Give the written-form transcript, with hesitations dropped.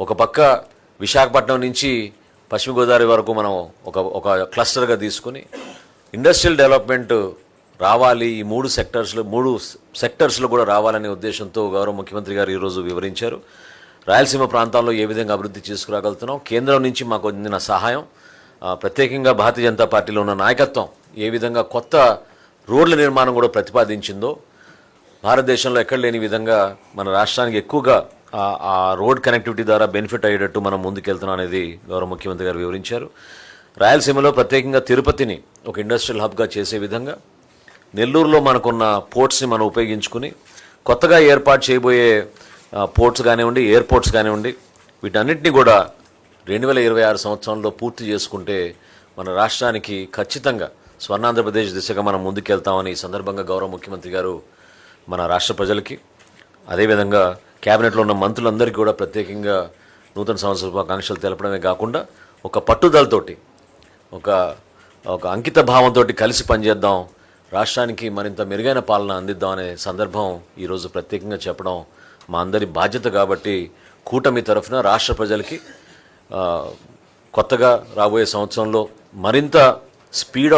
ఒక పక్క విశాఖపట్నం నుంచి పశ్చిమ గోదావరి వరకు మనం ఒక క్లస్టర్గా తీసుకుని ఇండస్ట్రియల్ డెవలప్మెంట్ రావాలి, ఈ మూడు సెక్టర్స్లో కూడా రావాలనే ఉద్దేశంతో గౌరవ ముఖ్యమంత్రి గారు ఈరోజు వివరించారు. రాయలసీమ ప్రాంతాల్లో ఏ విధంగా అభివృద్ధి తీసుకురాగలుగుతున్నాం, కేంద్రం నుంచి మాకు అందిన సహాయం, ప్రత్యేకంగా భారతీయ జనతా పార్టీలో ఉన్న నాయకత్వం ఏ విధంగా కొత్త రోడ్ల నిర్మాణం కూడా ప్రతిపాదించిందో, భారతదేశంలో ఎక్కడ లేని విధంగా మన రాష్ట్రానికి ఎక్కువగా ఆ రోడ్ కనెక్టివిటీ ద్వారా బెనిఫిట్ అయ్యేటట్టు మనం ముందుకెళ్తున్నాం అనేది గౌరవ ముఖ్యమంత్రి గారు వివరించారు. రాయలసీమలో ప్రత్యేకంగా తిరుపతిని ఒక ఇండస్ట్రియల్ హబ్గా చేసే విధంగా, నెల్లూరులో మనకున్న పోర్ట్స్ని మనం ఉపయోగించుకుని కొత్తగా ఏర్పాటు చేయబోయే పోర్ట్స్ కానివ్వండి, ఎయిర్పోర్ట్స్ కానివ్వండి, వీటన్నిటిని కూడా 2026 సంవత్సరంలో పూర్తి చేసుకుంటే మన రాష్ట్రానికి ఖచ్చితంగా స్వర్ణాంధ్రప్రదేశ్ దిశగా మనం ముందుకెళ్తామని ఈ సందర్భంగా గౌరవ ముఖ్యమంత్రి గారు మన రాష్ట్ర ప్రజలకి, అదేవిధంగా క్యాబినెట్లో ఉన్న మంత్రులందరికీ కూడా ప్రత్యేకంగా నూతన సంవత్సర శుభాకాంక్షలు తెలపడమే కాకుండా ఒక పట్టుదలతోటి, ఒక అంకిత భావంతో కలిసి పనిచేద్దాం, రాష్ట్రానికి మరింత మెరుగైన పాలన అందిద్దాం అనే సందర్భం ఈరోజు ప్రత్యేకంగా చెప్పడం మా అందరి బాధ్యత. కాబట్టి కూటమి తరఫున రాష్ట్ర ప్రజలకి కొత్తగా రాబోయే సంవత్సరంలో మరింత స్పీడ్ ఆఫ్